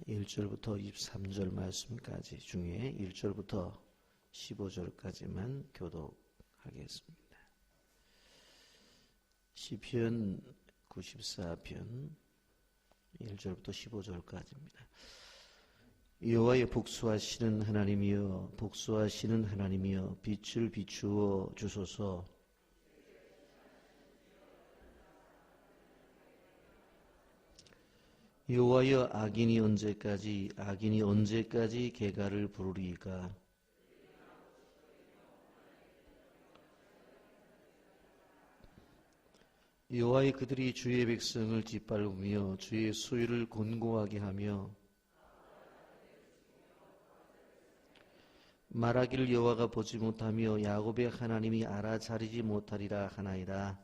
1절부터 23절 말씀까지 중에 1절부터 15절까지만 교독하겠습니다. 시편 94편 1절부터 15절까지입니다. 여호와여 복수하시는 하나님이여 복수하시는 하나님이여 빛을 비추어 주소서. 여호와여 악인이 언제까지 개가를 부르리이까. 여호와여 그들이 주의 백성을 짓밟으며 주의 소유를 곤고하게 하며 말하기를 여호와가 보지 못하며 야곱의 하나님이 알아차리지 못하리라 하나이다.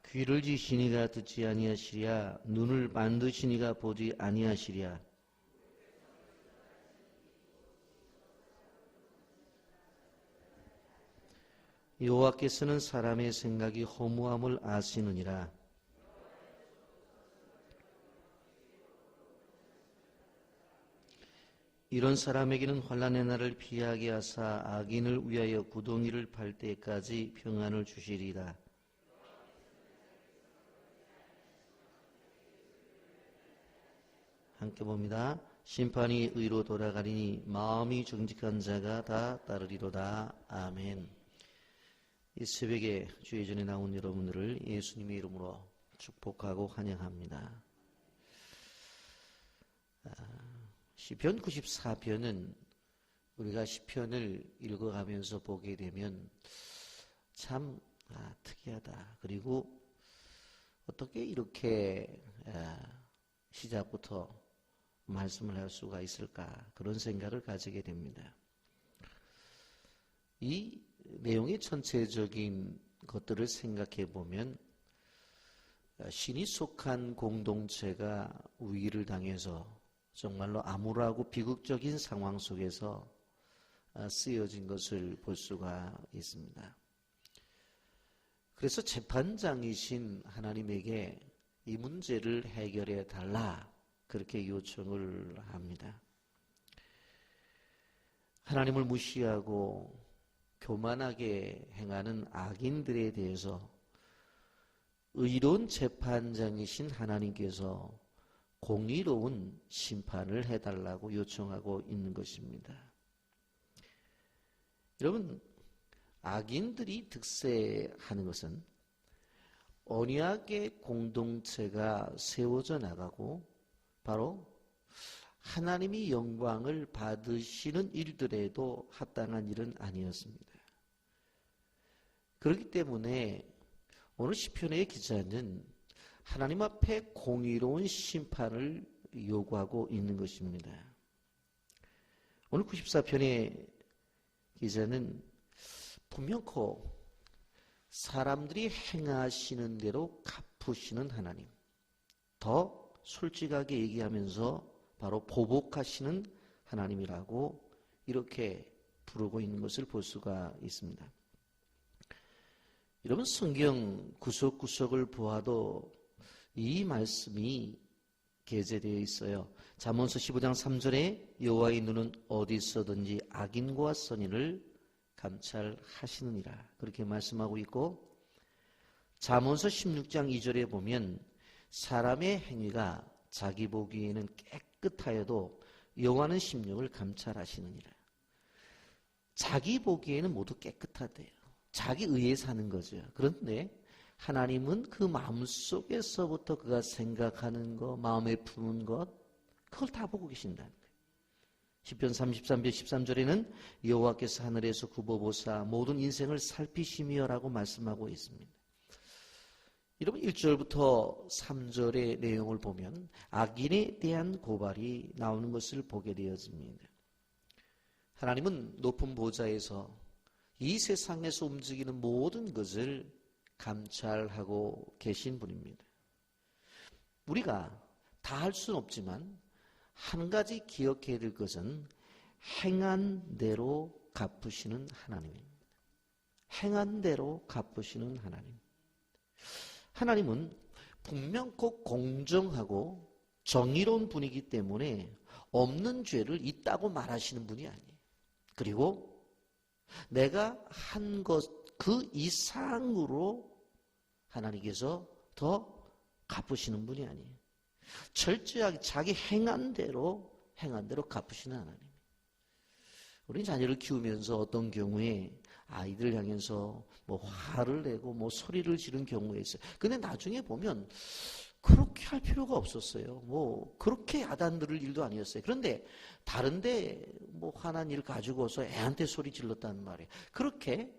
귀를 지시니가 듣지 아니하시랴 눈을 만드시니가 보지 아니하시랴. 여호와께서는 사람의 생각이 허무함을 아시느니라. 이런 사람에게는 환난의 날을 피하게 하사 악인을 위하여 구덩이를 팔 때까지 평안을 주시리라. 함께 봅니다. 심판이 의로 돌아가리니 마음이 정직한 자가 다 따르리로다. 아멘. 이 새벽에 주의 전에 나온 여러분들을 예수님의 이름으로 축복하고 환영합니다. 시편 94편은 우리가 시편을 읽어가면서 보게 되면 참 특이하다. 그리고 어떻게 이렇게 시작부터 말씀을 할 수가 있을까, 그런 생각을 가지게 됩니다. 이 내용의 전체적인 것들을 생각해 보면 신이 속한 공동체가 위기를 당해서 정말로 암울하고 비극적인 상황 속에서 쓰여진 것을 볼 수가 있습니다. 그래서 재판장이신 하나님에게 이 문제를 해결해 달라, 그렇게 요청을 합니다. 하나님을 무시하고 교만하게 행하는 악인들에 대해서 의로운 재판장이신 하나님께서 공의로운 심판을 해달라고 요청하고 있는 것입니다. 여러분, 악인들이 득세하는 것은 언약의 공동체가 세워져 나가고 바로 하나님이 영광을 받으시는 일들에도 합당한 일은 아니었습니다. 그렇기 때문에 오늘 시편의 기자는 하나님 앞에 공의로운 심판을 요구하고 있는 것입니다. 오늘 94편의 기자는 분명코 사람들이 행하시는 대로 갚으시는 하나님, 더 솔직하게 얘기하면서 바로 보복하시는 하나님이라고 이렇게 부르고 있는 것을 볼 수가 있습니다. 여러분, 성경 구석구석을 보아도 이 말씀이 게재되어 있어요. 잠언서 15장 3절에 여호와의 눈은 어디 있어든지 악인과 선인을 감찰하시느니라, 그렇게 말씀하고 있고, 잠언서 16장 2절에 보면 사람의 행위가 자기 보기에는 깨끗하여도 여호와는 심령을 감찰하시느니라. 자기 보기에는 모두 깨끗하대요. 자기 의에 사는 거죠. 그런데 하나님은 그 마음속에서부터 그가 생각하는 것, 마음에 품은 것, 그걸 다 보고 계신다는 거예요. 시편 33편 13절에는 여호와께서 하늘에서 굽어보사 모든 인생을 살피시며 라고 말씀하고 있습니다. 여러분, 1절부터 3절의 내용을 보면 악인에 대한 고발이 나오는 것을 보게 되어집니다. 하나님은 높은 보좌에서 이 세상에서 움직이는 모든 것을 감찰하고 계신 분입니다. 우리가 다 할 수는 없지만 한 가지 기억해야 될 것은 행한 대로 갚으시는 하나님입니다. 행한 대로 갚으시는 하나님. 하나님은 분명 꼭 공정하고 정의로운 분이기 때문에 없는 죄를 있다고 말하시는 분이 아니에요. 그리고 내가 한 것 그 이상으로 하나님께서 더 갚으시는 분이 아니에요. 철저하게 자기 행한 대로 갚으시는 하나님. 우리 자녀를 키우면서 어떤 경우에 아이들 향해서 뭐 화를 내고 뭐 소리를 지른 경우가 있어요. 근데 나중에 보면 그렇게 할 필요가 없었어요. 뭐 그렇게 야단 들을 일도 아니었어요. 그런데 다른데 뭐 화난 일 가지고서 애한테 소리 질렀다는 말이에요. 그렇게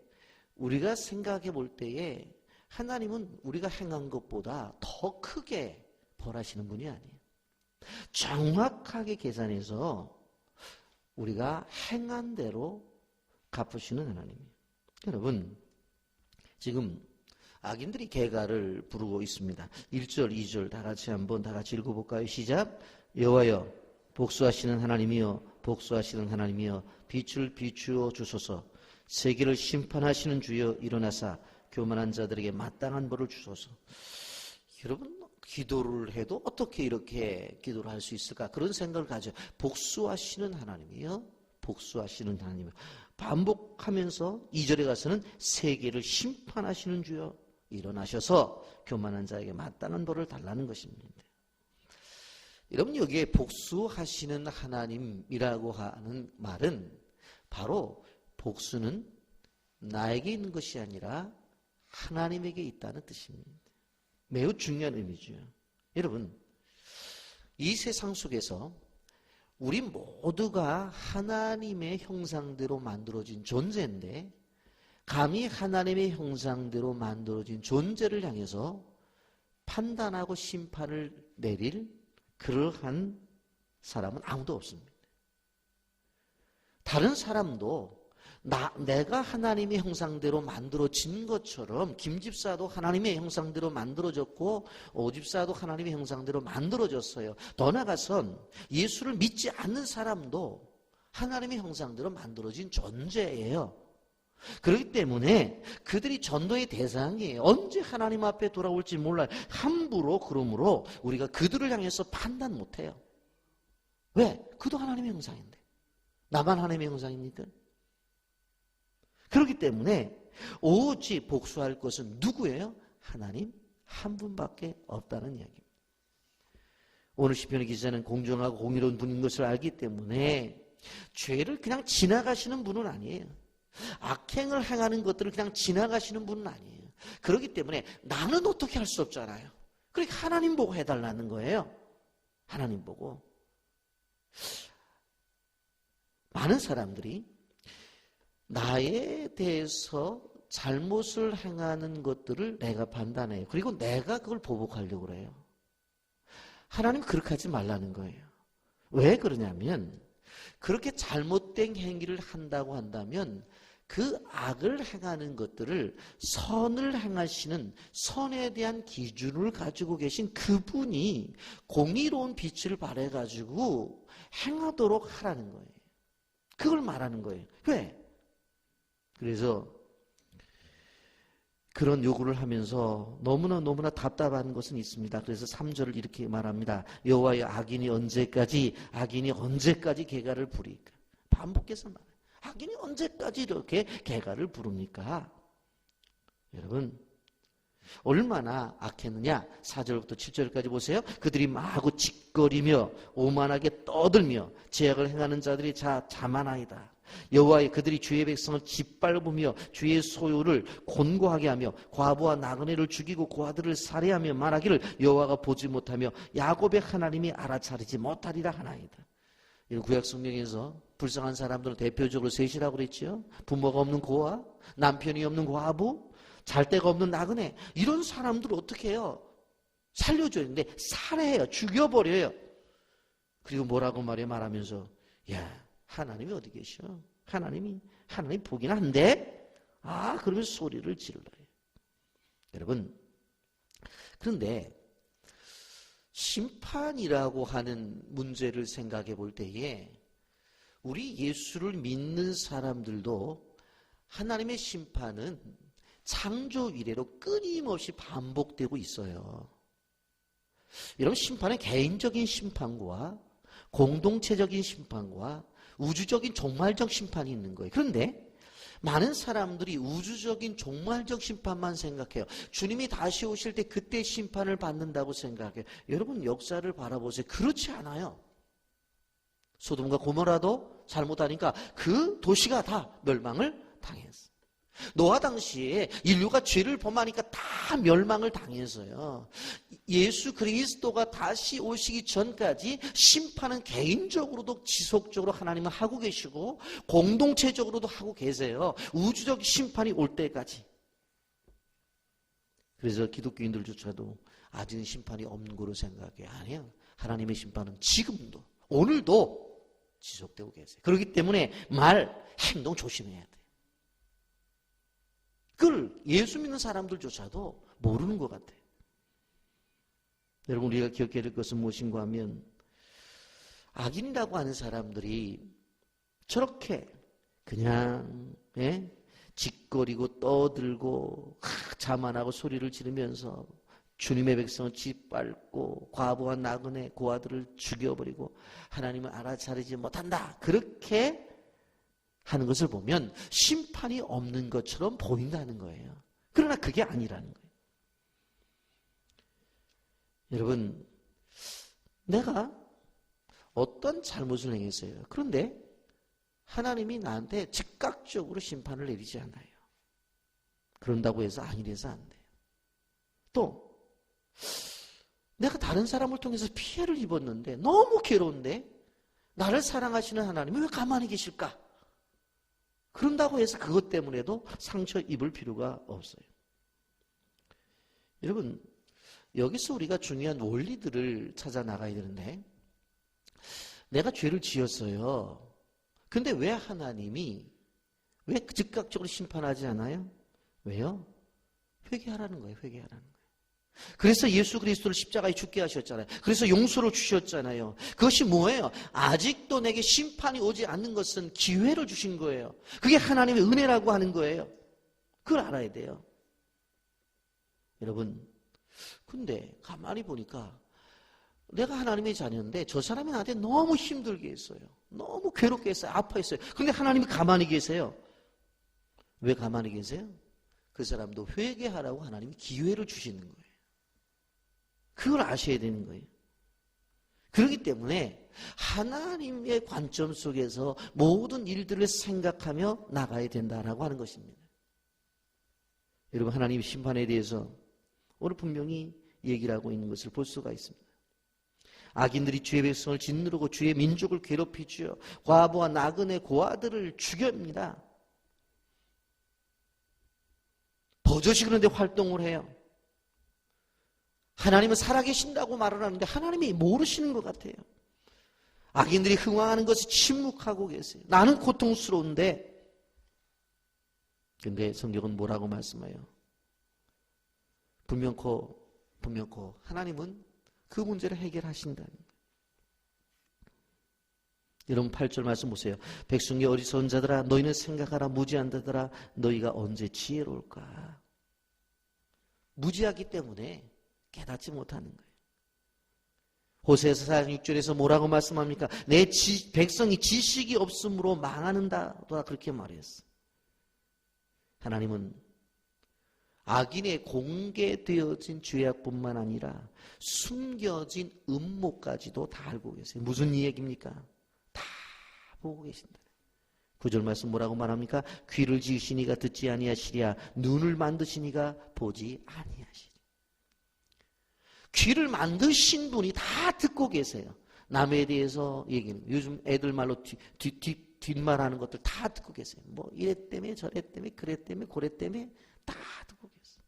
우리가 생각해 볼 때에 하나님은 우리가 행한 것보다 더 크게 벌하시는 분이 아니에요. 정확하게 계산해서 우리가 행한 대로 갚으시는 하나님이에요. 여러분, 지금 악인들이 개가를 부르고 있습니다. 1절, 2절 다 같이 읽어볼까요? 시작. 여호와여, 복수하시는 하나님이여, 복수하시는 하나님이여, 빛을 비추어 주소서. 세계를 심판하시는 주여, 일어나사 교만한 자들에게 마땅한 벌을 주소서. 여러분, 기도를 해도 어떻게 이렇게 기도를 할 수 있을까? 그런 생각을 가져요. 복수하시는 하나님이요, 복수하시는 하나님이요. 반복하면서 2절에 가서는 세계를 심판하시는 주여, 일어나셔서 교만한 자에게 마땅한 벌을 달라는 것입니다. 여러분, 여기에 복수하시는 하나님이라고 하는 말은 바로 복수는 나에게 있는 것이 아니라 하나님에게 있다는 뜻입니다. 매우 중요한 의미죠. 여러분, 이 세상 속에서 우리 모두가 하나님의 형상대로 만들어진 존재인데, 감히 하나님의 형상대로 만들어진 존재를 향해서 판단하고 심판을 내릴 그러한 사람은 아무도 없습니다. 다른 사람도 내가 하나님의 형상대로 만들어진 것처럼 김집사도 하나님의 형상대로 만들어졌고 오집사도 하나님의 형상대로 만들어졌어요. 더 나아가선 예수를 믿지 않는 사람도 하나님의 형상대로 만들어진 존재예요. 그렇기 때문에 그들이 전도의 대상이에요. 언제 하나님 앞에 돌아올지 몰라요. 함부로 그러므로 우리가 그들을 향해서 판단 못해요. 왜? 그도 하나님의 형상인데. 나만 하나님의 형상입니까? 그렇기 때문에 오직 복수할 것은 누구예요? 하나님 한 분밖에 없다는 이야기입니다. 오늘 시편의 기자는 공정하고 공의로운 분인 것을 알기 때문에 죄를 그냥 지나가시는 분은 아니에요. 악행을 행하는 것들을 그냥 지나가시는 분은 아니에요. 그렇기 때문에 나는 어떻게 할 수 없잖아요. 그러니까 하나님 보고 해달라는 거예요. 하나님 보고. 많은 사람들이 나에 대해서 잘못을 행하는 것들을 내가 판단해요. 그리고 내가 그걸 보복하려고 그래요. 하나님 그렇게 하지 말라는 거예요. 왜 그러냐면 그렇게 잘못된 행위를 한다고 한다면 그 악을 행하는 것들을 선을 행하시는 선에 대한 기준을 가지고 계신 그분이 공의로운 빛을 발해가지고 행하도록 하라는 거예요. 그걸 말하는 거예요. 왜? 그래서 그런 요구를 하면서 너무나 답답한 것은 있습니다. 그래서 3절을 이렇게 말합니다. 여호와의 악인이 언제까지 개가를 부리까? 반복해서 말해요. 악인이 언제까지 이렇게 개가를 부릅니까? 여러분, 얼마나 악했느냐? 4절부터 7절까지 보세요. 그들이 마구 짓거리며 오만하게 떠들며 죄악을 행하는 자들이 자만하이다. 여호와의 그들이 주의 백성을 짓밟으며 주의 소유를 곤고하게 하며 과부와 나그네를 죽이고 고아들을 살해하며 말하기를 여호와가 보지 못하며 야곱의 하나님이 알아차리지 못하리라 하나이다. 이런 구약 성경에서 불쌍한 사람들은 대표적으로 셋이라고 그랬죠. 부모가 없는 고아, 남편이 없는 과부, 잘 데가 없는 나그네. 이런 사람들을 어떻게 해요? 살려줘야 되는데 살해해요. 죽여버려요. 그리고 뭐라고 말하면서 야, 하나님이 어디 계셔? 하나님 보긴 한데 그러면서 소리를 질러요. 여러분, 그런데 심판이라고 하는 문제를 생각해 볼 때에 우리 예수를 믿는 사람들도 하나님의 심판은 창조 이래로 끊임없이 반복되고 있어요. 여러분, 심판은 개인적인 심판과 공동체적인 심판과 우주적인 종말적 심판이 있는 거예요. 그런데 많은 사람들이 우주적인 종말적 심판만 생각해요. 주님이 다시 오실 때 그때 심판을 받는다고 생각해요. 여러분, 역사를 바라보세요. 그렇지 않아요. 소돔과 고모라도 잘못하니까 그 도시가 다 멸망을 당했어요. 노아 당시에 인류가 죄를 범하니까 다 멸망을 당했어요. 예수 그리스도가 다시 오시기 전까지 심판은 개인적으로도 지속적으로 하나님은 하고 계시고 공동체적으로도 하고 계세요. 우주적 심판이 올 때까지. 그래서 기독교인들조차도 아직은 심판이 없는 거로 생각해요. 아니에요. 하나님의 심판은 지금도 오늘도 지속되고 계세요. 그렇기 때문에 말, 행동 조심해야 돼요. 그걸 예수 믿는 사람들조차도 모르는 것 같아요. 여러분, 우리가 기억해야 될 것은 무엇인가 하면 악인이라고 하는 사람들이 저렇게 그냥 짓거리고 떠들고 자만하고 소리를 지르면서 주님의 백성을 짓밟고 과부와 나그네 고아들을 죽여버리고 하나님을 알아차리지 못한다, 그렇게 하는 것을 보면 심판이 없는 것처럼 보인다는 거예요. 그러나 그게 아니라는 거예요. 여러분, 내가 어떤 잘못을 행했어요. 그런데 하나님이 나한테 즉각적으로 심판을 내리지 않아요. 그런다고 해서 아니래서 안 돼요. 또 내가 다른 사람을 통해서 피해를 입었는데 너무 괴로운데 나를 사랑하시는 하나님이 왜 가만히 계실까? 그런다고 해서 그것 때문에도 상처 입을 필요가 없어요. 여러분, 여기서 우리가 중요한 원리들을 찾아 나가야 되는데, 내가 죄를 지었어요. 근데 왜 하나님이 왜 즉각적으로 심판하지 않아요? 왜요? 회개하라는 거예요. 회개하라는 거예요. 그래서 예수 그리스도를 십자가에 죽게 하셨잖아요. 그래서 용서를 주셨잖아요. 그것이 뭐예요? 아직도 내게 심판이 오지 않는 것은 기회를 주신 거예요. 그게 하나님의 은혜라고 하는 거예요. 그걸 알아야 돼요. 여러분, 근데 가만히 보니까 내가 하나님의 자녀인데 저 사람이 나한테 너무 힘들게 했어요. 너무 괴롭게 했어요. 아파했어요. 근데 하나님이 가만히 계세요. 왜 가만히 계세요? 그 사람도 회개하라고 하나님이 기회를 주시는 거예요. 그걸 아셔야 되는 거예요. 그렇기 때문에 하나님의 관점 속에서 모든 일들을 생각하며 나가야 된다라고 하는 것입니다. 여러분, 하나님의 심판에 대해서 오늘 분명히 얘기를 하고 있는 것을 볼 수가 있습니다. 악인들이 주의 백성을 짓누르고 주의 민족을 괴롭히죠. 과부와 나그네 고아들을 죽여입니다. 버젓이 그런데 활동을 해요. 하나님은 살아계신다고 말을 하는데 하나님이 모르시는 것 같아요. 악인들이 흥황하는 것을 침묵하고 계세요. 나는 고통스러운데, 근데 성경은 뭐라고 말씀해요? 분명코 하나님은 그 문제를 해결하신다는 거예요. 여러분 8절 말씀 보세요. 백성의 어리석은 자들아 너희는 생각하라. 무지한 자들아 너희가 언제 지혜로울까? 무지하기 때문에 깨닫지 못하는 거예요. 호세아서 4장 6절에서 뭐라고 말씀합니까? 내 백성이 지식이 없으므로 망하는다. 그렇게 말했어. 하나님은 악인의 공개되어진 죄악뿐만 아니라 숨겨진 음모까지도 다 알고 계세요. 무슨 얘기입니까? 다 보고 계신다. 9절 말씀 뭐라고 말합니까? 귀를 지으시니가 듣지 아니하시랴 눈을 만드시니가 보지 아니하시랴. 귀를 만드신 분이 다 듣고 계세요. 남에 대해서 얘기는 요즘 애들 말로 뒷말하는 것들 다 듣고 계세요. 뭐 이래 때문에 저래 때문에 그래 때문에 고래 때문에 다 듣고 계세요.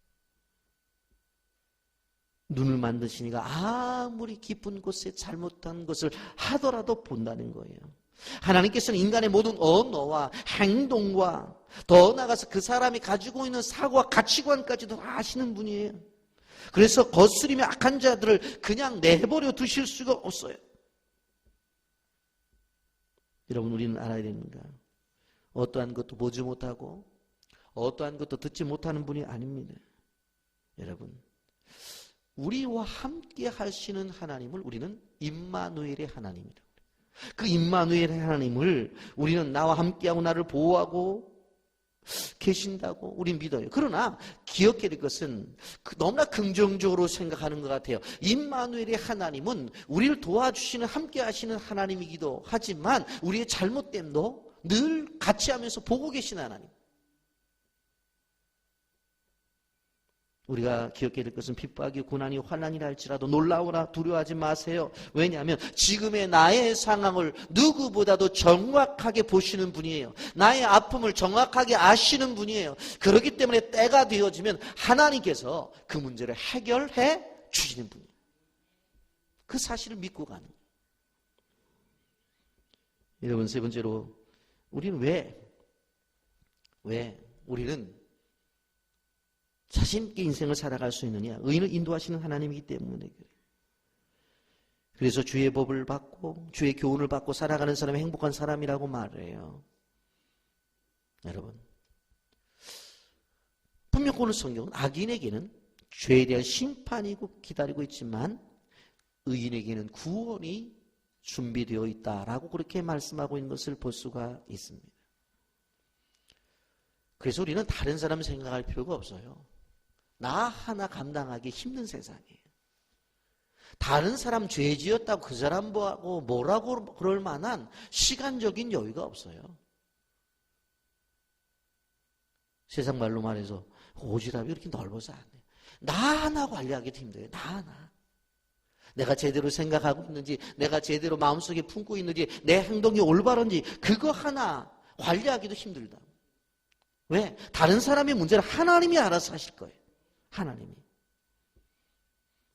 눈을 만드시니까 아무리 깊은 곳에 잘못한 것을 하더라도 본다는 거예요. 하나님께서는 인간의 모든 언어와 행동과 더 나아가서 그 사람이 가지고 있는 사고와 가치관까지도 다 아시는 분이에요. 그래서 거스리며 악한 자들을 그냥 내버려 두실 수가 없어요. 여러분, 우리는 알아야 됩니다. 어떠한 것도 보지 못하고 어떠한 것도 듣지 못하는 분이 아닙니다. 여러분, 우리와 함께 하시는 하나님을 우리는 임마누엘의 하나님이라고. 그 임마누엘의 하나님을 우리는 나와 함께하고 나를 보호하고 계신다고 우린 믿어요. 그러나 기억해야 될 것은 너무나 긍정적으로 생각하는 것 같아요. 임마누엘의 하나님은 우리를 도와주시는 함께 하시는 하나님이기도 하지만 우리의 잘못됨도 늘 같이 하면서 보고 계신 하나님. 우리가 기억해야 될 것은 핍박이 고난이 환난이라 할지라도 놀라우나 두려워하지 마세요. 왜냐하면 지금의 나의 상황을 누구보다도 정확하게 보시는 분이에요. 나의 아픔을 정확하게 아시는 분이에요. 그렇기 때문에 때가 되어지면 하나님께서 그 문제를 해결해 주시는 분이에요. 그 사실을 믿고 가는 거예요. 여러분, 세 번째로 우리는 왜 우리는 자신 있게 인생을 살아갈 수 있느냐? 의인을 인도하시는 하나님이기 때문에 그래요. 그래서 주의 법을 받고 주의 교훈을 받고 살아가는 사람이 행복한 사람이라고 말해요. 여러분, 분명 오늘 성경은 악인에게는 죄에 대한 심판이 기다리고 있지만 의인에게는 구원이 준비되어 있다라고 그렇게 말씀하고 있는 것을 볼 수가 있습니다. 그래서 우리는 다른 사람 생각할 필요가 없어요. 나 하나 감당하기 힘든 세상이에요. 다른 사람 죄 지었다고 그 사람 뭐라고 그럴 만한 시간적인 여유가 없어요. 세상 말로 말해서 오지랖이 이렇게 넓어서 안 돼. 나 하나 관리하기도 힘들어요. 나 하나. 내가 제대로 생각하고 있는지, 내가 제대로 마음속에 품고 있는지, 내 행동이 올바른지 그거 하나 관리하기도 힘들다. 왜? 다른 사람의 문제를 하나님이 알아서 하실 거예요. 하나님이.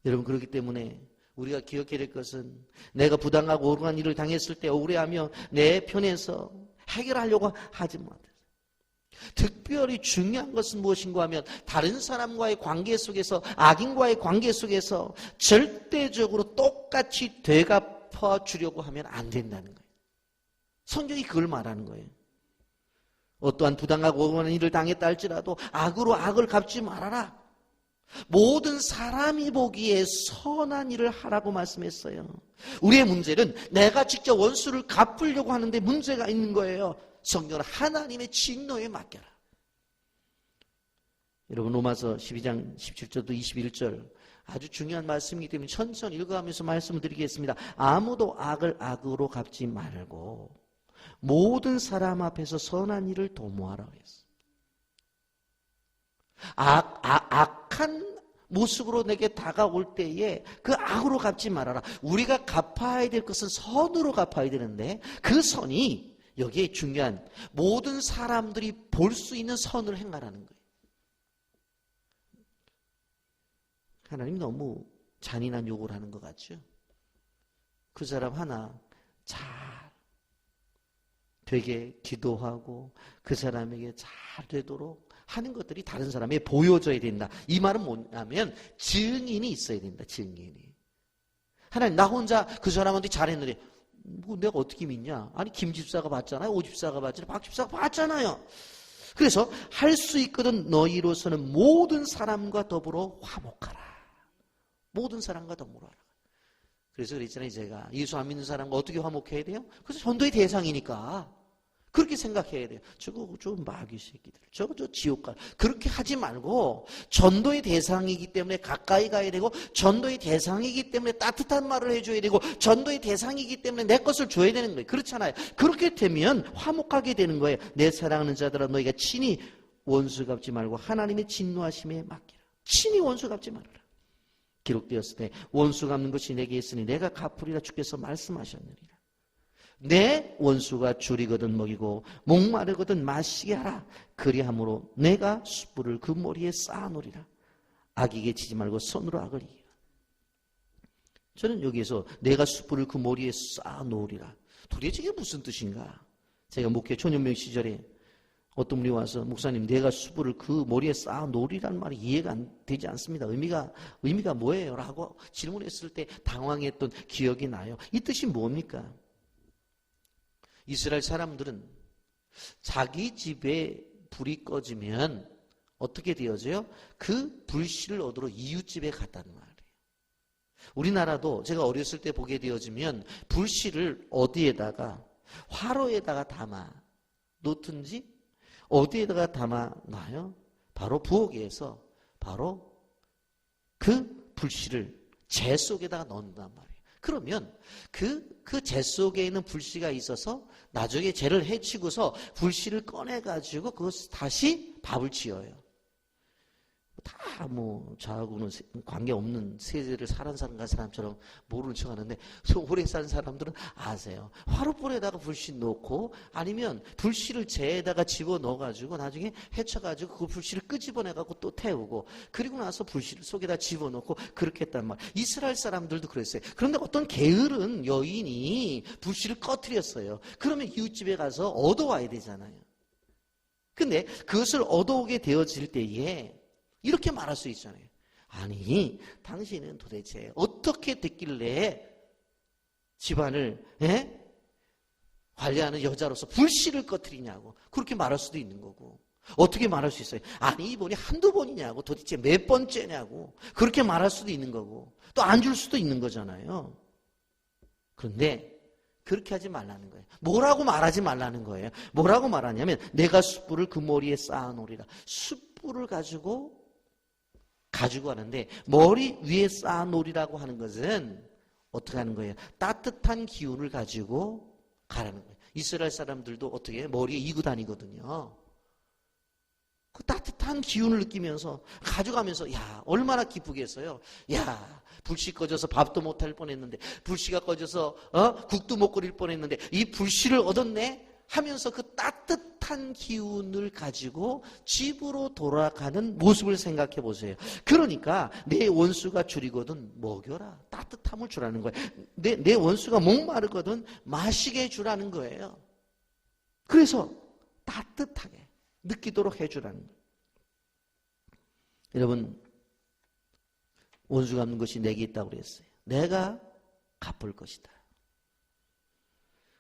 여러분, 그렇기 때문에 우리가 기억해야 될 것은 내가 부당하고 억울한 일을 당했을 때 억울해하며 내 편에서 해결하려고 하지 마세요. 특별히 중요한 것은 무엇인가 하면 다른 사람과의 관계 속에서, 악인과의 관계 속에서 절대적으로 똑같이 되갚아 주려고 하면 안 된다는 거예요. 성경이 그걸 말하는 거예요. 어떠한 부당하고 억울한 일을 당했다 할지라도 악으로 악을 갚지 말아라. 모든 사람이 보기에 선한 일을 하라고 말씀했어요. 우리의 문제는 내가 직접 원수를 갚으려고 하는데 문제가 있는 거예요. 성경은 하나님의 진노에 맡겨라. 여러분, 로마서 12장 17절도 21절 아주 중요한 말씀이기 때문에 천천히 읽어가면서 말씀을 드리겠습니다. 아무도 악을 악으로 갚지 말고 모든 사람 앞에서 선한 일을 도모하라고 했어. 악한 모습으로 내게 다가올 때에 그 악으로 갚지 말아라. 우리가 갚아야 될 것은 선으로 갚아야 되는데 그 선이 여기에 중요한 모든 사람들이 볼 수 있는 선을 행하라는 거예요. 하나님 너무 잔인한 요구를 하는 것 같죠? 그 사람 하나 잘 되게 기도하고 그 사람에게 잘 되도록 하는 것들이 다른 사람에 보여져야 된다. 이 말은 뭐냐면 증인이 있어야 된다. 증인이. 하나님, 나 혼자 그 사람한테 잘했는데 뭐 내가 어떻게 믿냐? 아니, 김 집사가 봤잖아요. 오 집사가 봤잖아요. 박 집사가 봤잖아요. 그래서 할 수 있거든 너희로서는 모든 사람과 더불어 화목하라. 모든 사람과 더불어 하라. 그래서 그랬잖아요. 제가 예수 안 믿는 사람과 어떻게 화목해야 돼요? 그래서 전도의 대상이니까 그렇게 생각해야 돼요. 저거 마귀 새끼들, 저거 지옥 가. 그렇게 하지 말고 전도의 대상이기 때문에 가까이 가야 되고, 전도의 대상이기 때문에 따뜻한 말을 해줘야 되고, 전도의 대상이기 때문에 내 것을 줘야 되는 거예요. 그렇잖아요. 그렇게 되면 화목하게 되는 거예요. 내 사랑하는 자들아, 너희가 친히 원수 갚지 말고 하나님의 진노하심에 맡기라. 친히 원수 갚지 말아라. 기록되었을 때 원수 갚는 것이 내게 있으니 내가 갚으리라 주께서 말씀하셨느니라. 내 원수가 줄이거든 먹이고 목마르거든 마시게 하라. 그리함으로 내가 숯불을 그 머리에 쌓아놓으리라. 악에게 치지 말고 손으로 악을 이기라. 저는 여기에서 내가 숯불을 그 머리에 쌓아놓으리라. 도대체 이게 무슨 뜻인가? 제가 목회 초년명 시절에 어떤 분이 와서 목사님, 내가 숯불을 그 머리에 쌓아놓으리라는 말이 이해가 되지 않습니다. 의미가 뭐예요? 라고 질문했을 때 당황했던 기억이 나요. 이 뜻이 뭡니까? 이스라엘 사람들은 자기 집에 불이 꺼지면 어떻게 되어져요? 그 불씨를 얻으러 이웃집에 갔다는 말이에요. 우리나라도 제가 어렸을 때 보게 되어지면 불씨를 어디에다가 화로에다가 담아 놓든지 어디에다가 담아 놔요? 바로 부엌에서 바로 그 불씨를 재 속에다가 넣는단 말이에요. 그러면 그 재 속에 있는 불씨가 있어서 나중에 재를 해치고서 불씨를 꺼내가지고 그것을 다시 밥을 지어요. 다 저하고는 관계없는 세대를 사는 사람처럼 모르는 척 하는데 오래 산 사람들은 아세요. 화로불에다가 불씨 놓고 아니면 불씨를 재에다가 집어넣어가지고 나중에 헤쳐가지고 그 불씨를 끄집어내가지고 또 태우고 그리고 나서 불씨를 속에다 집어넣고 그렇게 했단 말이에요. 이스라엘 사람들도 그랬어요. 그런데 어떤 게으른 여인이 불씨를 꺼뜨렸어요. 그러면 이웃집에 가서 얻어와야 되잖아요. 근데 그것을 얻어오게 되어질 때에 이렇게 말할 수 있잖아요. 아니, 당신은 도대체 어떻게 됐길래 집안을 관리하는 여자로서 불씨를 꺼뜨리냐고 그렇게 말할 수도 있는 거고 어떻게 말할 수 있어요? 아니, 이번이 한두 번이냐고 도대체 몇 번째냐고 그렇게 말할 수도 있는 거고 또 안 줄 수도 있는 거잖아요. 그런데 그렇게 하지 말라는 거예요. 뭐라고 말하지 말라는 거예요. 뭐라고 말하냐면 내가 숯불을 그 머리에 쌓아놓으리라. 숯불을 가지고 하는데 머리 위에 쌓아놓으리라고 하는 것은 어떻게 하는 거예요? 따뜻한 기운을 가지고 가라는 거예요. 이스라엘 사람들도 어떻게 머리에 이고 다니거든요. 그 따뜻한 기운을 느끼면서 가져가면서 야 얼마나 기쁘겠어요. 야 불씨 꺼져서 밥도 못할 뻔했는데 불씨가 꺼져서 국도 못 끓일 뻔했는데 이 불씨를 얻었네 하면서 그 따뜻한 기운을 가지고 집으로 돌아가는 모습을 생각해 보세요. 그러니까 내 원수가 줄이거든 먹여라. 따뜻함을 주라는 거예요. 내 원수가 목마르거든 마시게 해주라는 거예요. 그래서 따뜻하게 느끼도록 해주라는 거예요. 여러분, 원수 갚는 것이 내게 있다고 그랬어요. 내가 갚을 것이다.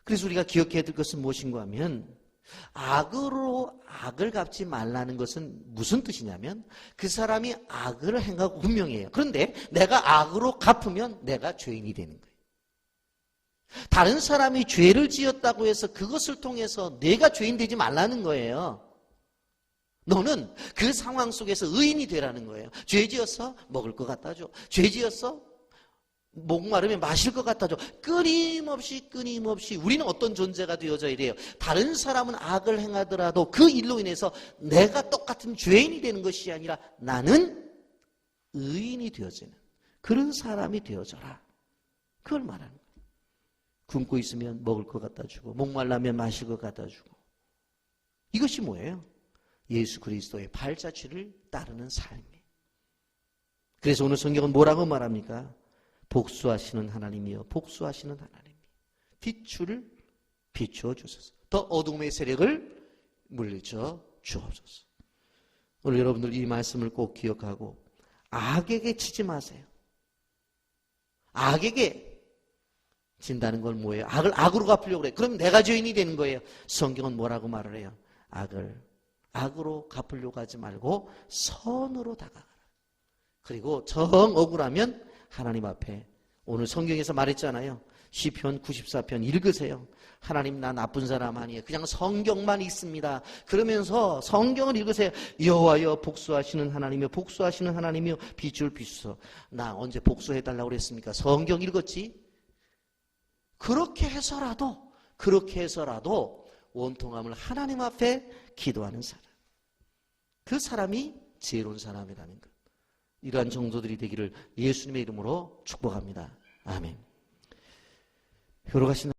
그래서 우리가 기억해야 될 것은 무엇인가 하면 악으로 악을 갚지 말라는 것은 무슨 뜻이냐면 그 사람이 악을 행하고 분명해요. 그런데 내가 악으로 갚으면 내가 죄인이 되는 거예요. 다른 사람이 죄를 지었다고 해서 그것을 통해서 내가 죄인 되지 말라는 거예요. 너는 그 상황 속에서 의인이 되라는 거예요. 죄 지었어? 먹을 것 갖다 줘. 죄 지었어? 목마르면 마실 것 갖다 줘. 끊임없이 우리는 어떤 존재가 되어져야 돼요. 다른 사람은 악을 행하더라도 그 일로 인해서 내가 똑같은 죄인이 되는 것이 아니라 나는 의인이 되어지는 그런 사람이 되어져라. 그걸 말하는 거예요. 굶고 있으면 먹을 것 갖다 주고 목말라면 마실 것 갖다 주고 이것이 뭐예요? 예수 그리스도의 발자취를 따르는 삶이에요. 그래서 오늘 성경은 뭐라고 말합니까? 복수하시는 하나님이여 복수하시는 하나님이여 빛줄을 비추어 주소서. 더 어둠의 세력을 물리쳐 주옵소서. 오늘 여러분들 이 말씀을 꼭 기억하고 악에게 치지 마세요. 악에게 진다는 건 뭐예요? 악을 악으로 갚으려고 그래요. 그럼 내가 죄인이 되는 거예요. 성경은 뭐라고 말을 해요? 악을 악으로 갚으려고 하지 말고 선으로 다가가라. 그리고 정 억울하면 하나님 앞에 오늘 성경에서 말했잖아요. 시편 94편 읽으세요. 하나님 나 나쁜 사람 아니에요. 그냥 성경만 읽습니다. 그러면서 성경을 읽으세요. 여호와여 복수하시는 하나님이여 복수하시는 하나님이여 빛을 비추소서. 나 언제 복수해달라고 그랬습니까? 성경 읽었지? 그렇게 해서라도 원통함을 하나님 앞에 기도하는 사람. 그 사람이 지혜로운 사람이라는 것. 이러한 정도들이 되기를 예수님의 이름으로 축복합니다. 아멘. 효로 가신